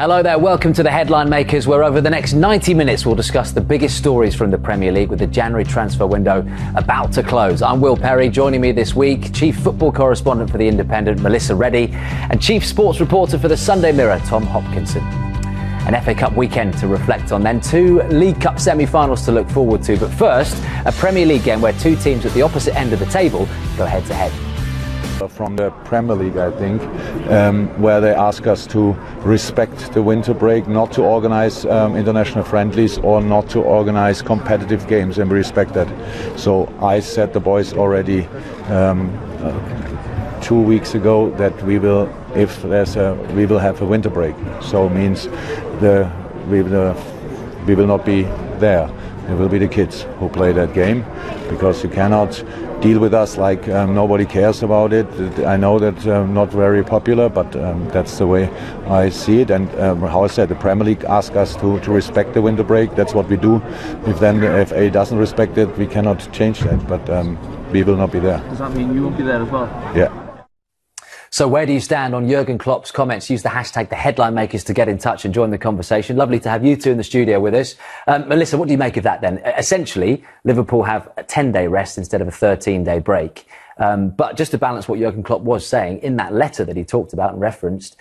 Hello there, welcome to the Headline Makers, where over the next 90 minutes we'll discuss the biggest stories from the Premier League with the January transfer window about to close. I'm Will Perry. Joining me this week, Chief Football Correspondent for The Independent, Melissa Reddy, and Chief Sports Reporter for the Sunday Mirror, Tom Hopkinson. An FA Cup weekend to reflect on, then two League Cup semi-finals to look forward to. But first, a Premier League game where two teams at the opposite end of the table go head-to-head. From the Premier League, I think, where they ask us to respect the winter break, not to organize international friendlies or not to organize competitive games, and we respect that. So I said the boys already 2 weeks ago that we will have a winter break. So it means we will not be there. It will be the kids who play that game, because you cannot deal with us like nobody cares about it. I know that not very popular, but that's the way I see it. And how I said, the Premier League asks us to respect the winter break. That's what we do. If then the FA doesn't respect it, we cannot change that. But we will not be there. Does that mean you won't be there as well? Yeah. So where do you stand on Jurgen Klopp's comments? Use the hashtag The Headline Makers to get in touch and join the conversation. Lovely to have you two in the studio with us. Melissa, what do you make of that then? Essentially, Liverpool have a 10-day rest instead of a 13-day break. But just to balance what Jurgen Klopp was saying, in that letter that he talked about and referenced,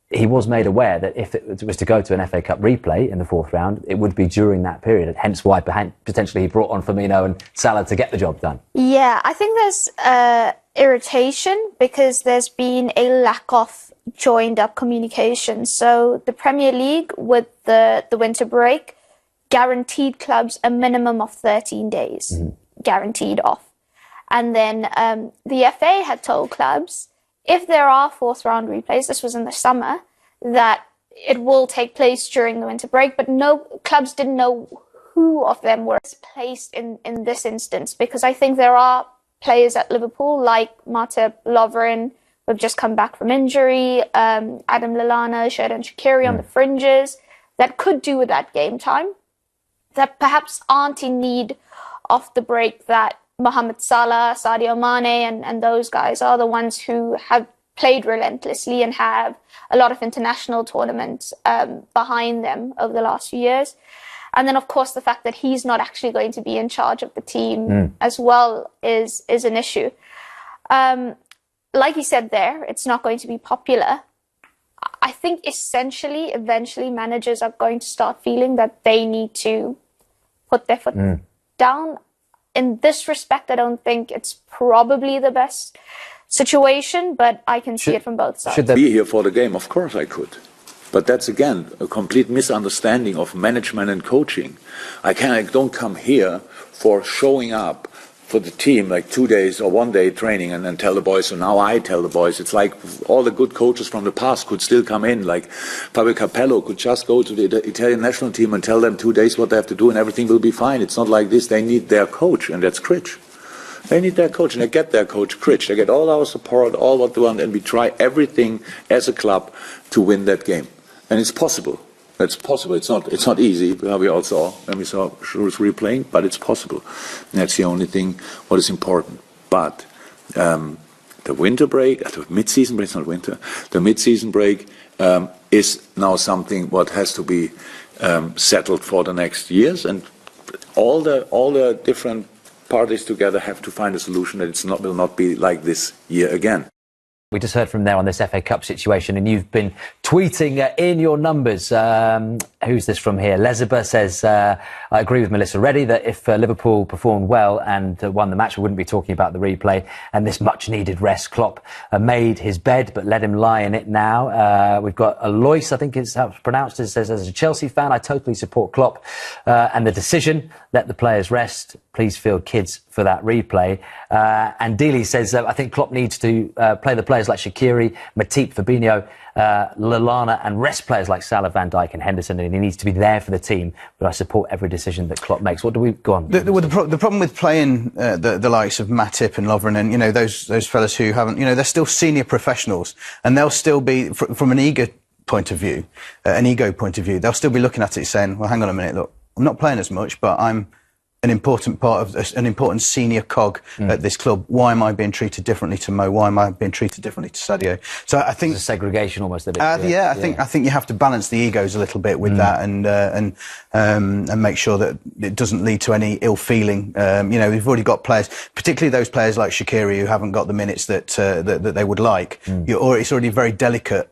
he was made aware that if it was to go to an FA Cup replay in the fourth round, it would be during that period, hence why potentially he brought on Firmino and Salah to get the job done. Yeah, I think there's irritation because there's been a lack of joined up communication. So the Premier League, with the winter break, guaranteed clubs a minimum of 13 days guaranteed off. And then the FA had told clubs, if there are fourth round replays, this was in the summer, that it will take place during the winter break, but no clubs didn't know who of them were placed in this instance, because I think there are players at Liverpool like Matip, Lovren, who've just come back from injury, Adam Lallana, Xherdan Shaqiri on the fringes, that could do with that game time, that perhaps aren't in need of the break that Mohamed Salah, Sadio Mane and those guys are, the ones who have played relentlessly and have a lot of international tournaments behind them over the last few years. And then, of course, the fact that he's not actually going to be in charge of the team as well is an issue. Like you said there, it's not going to be popular. I think eventually managers are going to start feeling that they need to put their foot down. In this respect, I don't think it's probably the best situation, but I can see it from both sides. Should they be here for the game? Of course I could. But that's, again, a complete misunderstanding of management and coaching. I don't come here for showing up for the team like 2 days or 1 day training and then tell the boys. So now I tell the boys. It's like all the good coaches from the past could still come in. Like Fabio Capello could just go to the Italian national team and tell them 2 days what they have to do and everything will be fine. It's not like this. They need their coach, and that's Critch. They need their coach, and they get their coach, Critch. They get all our support, all what they want, and we try everything as a club to win that game. And it's possible. It's possible. It's not easy. We all saw when we saw Shrewsbury playing, but it's possible. And that's the only thing what is important. But the winter break, the mid-season break, it's not winter. The mid-season break is now something what has to be settled for the next years, and all the different parties together have to find a solution that will not be like this year again. We just heard from there on this FA Cup situation, and you've been tweeting in your numbers. Who's this from here? Lezaba says, I agree with Melissa Reddy that if Liverpool performed well and won the match, we wouldn't be talking about the replay and this much-needed rest. Klopp made his bed, but let him lie in it now. We've got Alois, I think is how it's pronounced. It says, as a Chelsea fan, I totally support Klopp and the decision, let the players rest. Please field kids for that replay. And Dealey says, I think Klopp needs to play the players like Shaqiri, Matip, Fabinho, Lallana, and rest players like Salah, Van Dijk and Henderson, and he needs to be there for the team. But I support every decision that Klopp makes. What do we go on? The problem with playing the likes of Matip and Lovren and those fellas who haven't, they're still senior professionals, and they'll still be from an ego point of view, they'll still be looking at it saying, well, hang on a minute, look, I'm not playing as much, but I'm an important part of an important senior cog at this club. Why am I being treated differently to Mo? Why am I being treated differently to Sadio? So I think there's a segregation almost a bit. I think you have to balance the egos a little bit with that, and make sure that it doesn't lead to any ill feeling. We've already got players, particularly those players like Shaqiri, who haven't got the minutes that they would like. It's already a very delicate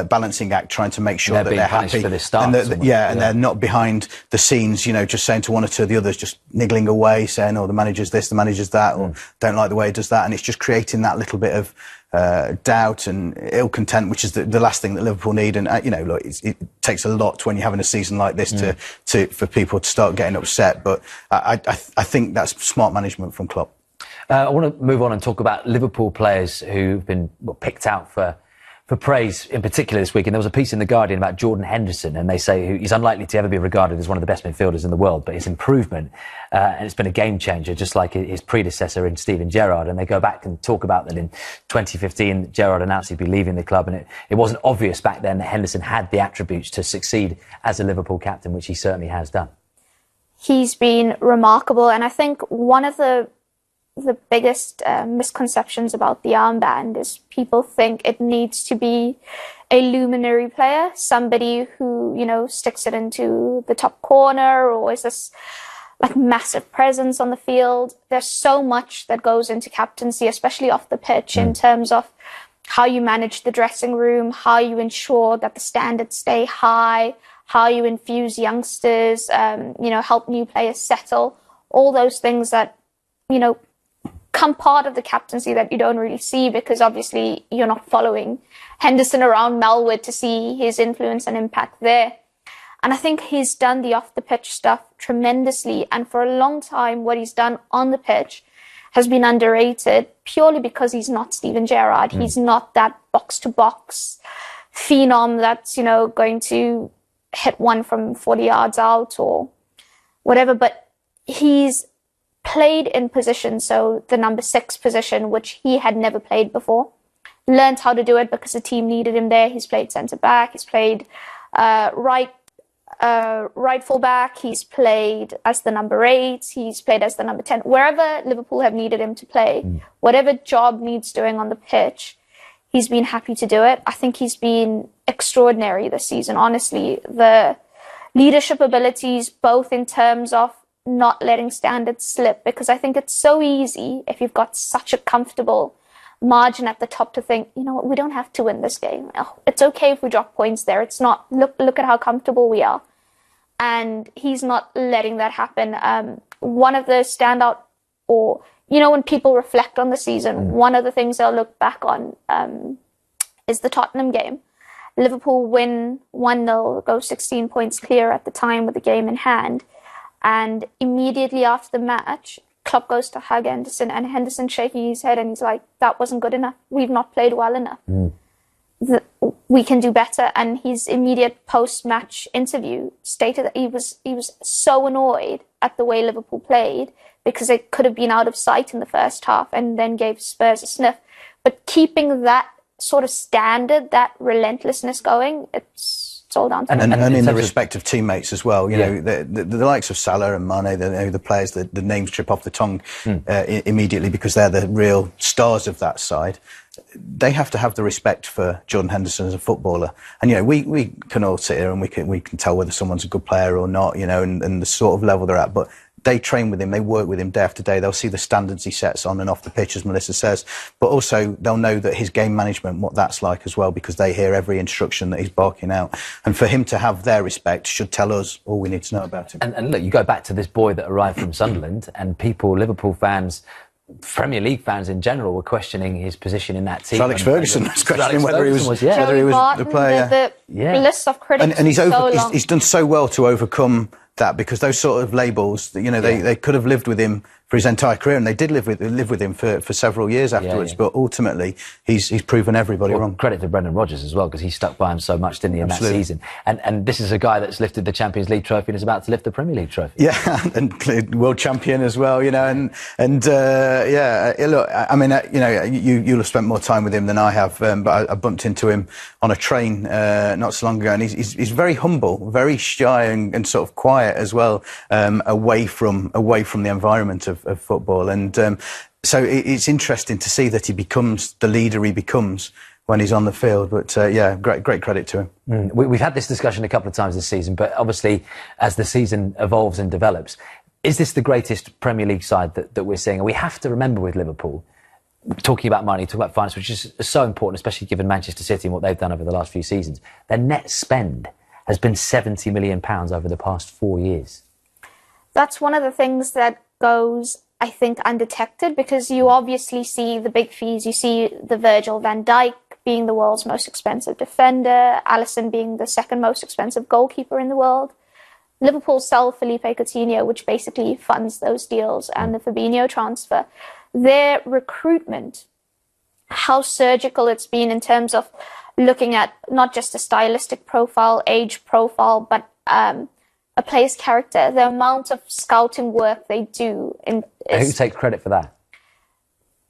balancing act, trying to make sure that they're happy for this start, and they're not behind the scenes, just saying to one or two of the others, just niggling away, saying, "Oh, the manager's this, the manager's that," or "Don't like the way he does that," and it's just creating that little bit of doubt and ill content, which is the last thing that Liverpool need. And look, it takes a lot when you're having a season like this for people to start getting upset. But I think that's smart management from Klopp. I want to move on and talk about Liverpool players who've been picked out for praise in particular this week. And there was a piece in The Guardian about Jordan Henderson, and they say he's unlikely to ever be regarded as one of the best midfielders in the world, but his improvement, and it's been a game changer, just like his predecessor in Steven Gerrard. And they go back and talk about that in 2015, Gerrard announced he'd be leaving the club, and it wasn't obvious back then that Henderson had the attributes to succeed as a Liverpool captain, which he certainly has done. He's been remarkable, and I think one of the biggest misconceptions about the armband is people think it needs to be a luminary player, somebody who, sticks it into the top corner or is this like massive presence on the field. There's so much that goes into captaincy, especially off the pitch, in terms of how you manage the dressing room, how you ensure that the standards stay high, how you infuse youngsters, help new players settle, all those things that, come part of the captaincy that you don't really see, because obviously you're not following Henderson around Melwood to see his influence and impact there. And I think he's done the off-the-pitch stuff tremendously. And for a long time, what he's done on the pitch has been underrated purely because he's not Steven Gerrard. He's not that box-to-box phenom that's, going to hit one from 40 yards out or whatever. But he's played in position, so the number 6 position, which he had never played before. Learned how to do it because the team needed him there. He's played centre-back, he's played right full-back, he's played as the number 8, he's played as the number 10. Wherever Liverpool have needed him to play, whatever job needs doing on the pitch, he's been happy to do it. I think he's been extraordinary this season, honestly. The leadership abilities, both in terms of not letting standards slip, because I think it's so easy if you've got such a comfortable margin at the top to think, what, we don't have to win this game. Oh, it's okay if we drop points there. It's not, look at how comfortable we are. And he's not letting that happen. One of the standout, or, when people reflect on the season, one of the things they'll look back on is the Tottenham game. Liverpool win 1-0, go 16 points clear at the time with the game in hand. And immediately after the match, Klopp goes to hug Henderson, and Henderson shaking his head, and he's like, "That wasn't good enough. We've not played well enough. We can do better." And his immediate post-match interview stated that he was so annoyed at the way Liverpool played because it could have been out of sight in the first half, and then gave Spurs a sniff. But keeping that sort of standard, that relentlessness going, it's all down to and in the respect of teammates as well. The likes of Salah and Mane, the players that the names trip off the tongue immediately because they're the real stars of that side. They have to have the respect for Jordan Henderson as a footballer. And we can all sit here and we can tell whether someone's a good player or not, and the sort of level they're at. But they train with him, they work with him day after day. They'll see the standards he sets on and off the pitch, as Melissa says. But also they'll know that his game management, what that's like as well, because they hear every instruction that he's barking out. And for him to have their respect should tell us all we need to know about him. And look, you go back to this boy that arrived from Sunderland, and people, Liverpool fans, Premier League fans in general, were questioning his position in that team. Alex Ferguson was questioning whether he was the player. The list of critics. And he's done so well to overcome that, because those sort of labels, they could have lived with him for his entire career, and they did live with him for several years afterwards. Yeah. But ultimately, he's proven everybody wrong. Credit to Brendan Rodgers as well, because he stuck by him so much, didn't he, in Absolutely. that season? And this is a guy that's lifted the Champions League trophy and is about to lift the Premier League trophy. Yeah, and world champion as well, you know, and look, I mean, you know, you'll have spent more time with him than I have, but I bumped into him on a train not so long ago, and he's very humble, very shy, and sort of quiet as well, away from the environment of football, and so it's interesting to see that he becomes the leader he becomes when he's on the field. But yeah, great credit to him. We've had this discussion a couple of times this season, but obviously as the season evolves and develops, is this the greatest Premier League side that we're seeing? And we have to remember with Liverpool, talking about money, talking about finance, which is so important, especially given Manchester City and what they've done over the last few seasons, their net spend has been £70 million over the past 4 years. That's one of the things that goes, I think, undetected, because you obviously see the big fees. You see the Virgil van Dijk being the world's most expensive defender, Alisson being the second most expensive goalkeeper in the world. Liverpool sell Felipe Coutinho, which basically funds those deals, and the Fabinho transfer. Their recruitment, how surgical it's been in terms of looking at not just a stylistic profile, age profile, but a player's character, the amount of scouting work they do. Who takes credit for that?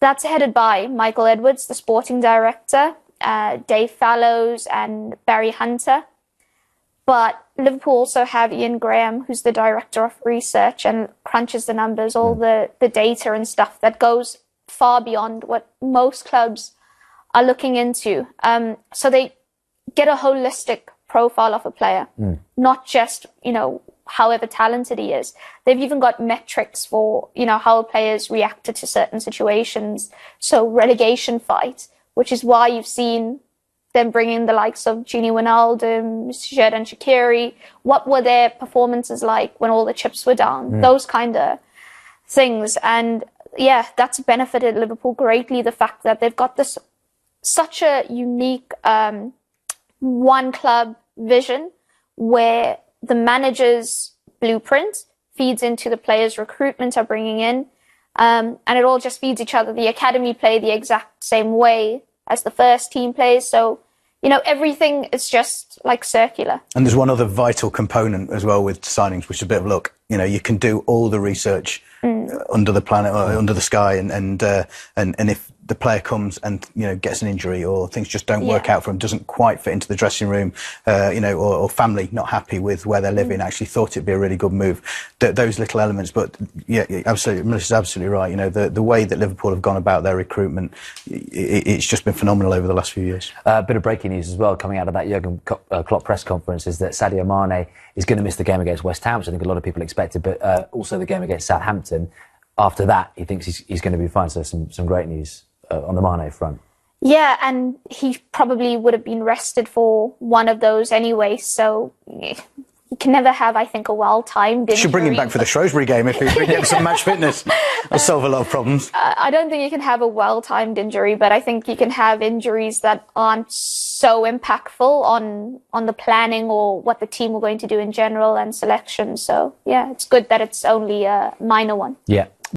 That's headed by Michael Edwards, the sporting director, Dave Fallows and Barry Hunter. But Liverpool also have Ian Graham, who's the director of research and crunches the numbers, all the data and stuff that goes far beyond what most clubs are looking into. So they get a holistic profile of a player, not just, you know, however talented he is. They've even got metrics for, you know, how players reacted to certain situations. So relegation fight, which is why you've seen them bringing the likes of Gini Wijnaldum, Xherdan Shaqiri. What were their performances like when all the chips were down? Those kind of things. And yeah, that's benefited Liverpool greatly. The fact that they've got this such a unique one club vision where the manager's blueprint feeds into the players' recruitment are bringing in, and it all just feeds each other. The academy play the exact same way as the first team plays, so you know everything is just like circular. And there's one other vital component as well with signings, which is a bit of luck. You know, you can do all the research under the planet or under the sky, and if the player comes and, you know, gets an injury or things just don't work out for him, doesn't quite fit into the dressing room, you know, or family not happy with where they're living, actually thought it'd be a really good move. Those little elements. But yeah, absolutely, Melissa's absolutely right. You know, the way that Liverpool have gone about their recruitment, it's just been phenomenal over the last few years. A bit of breaking news as well coming out of that Jurgen Klopp press conference is that Sadio Mane is going to miss the game against West Ham, which I think a lot of people expected, but also the game against Southampton. After that, he thinks he's going to be fine. So some great news on the Mane front. Yeah, and he probably would have been rested for one of those anyway, so you can never have, I think, a well-timed injury. Should bring him back for the Shrewsbury game if he can get some match fitness. That'll solve a lot of problems. I don't think you can have a well-timed injury, but I think you can have injuries that aren't so impactful on the planning or what the team are going to do in general and selection. So, yeah, it's good that it's only a minor one. Yeah.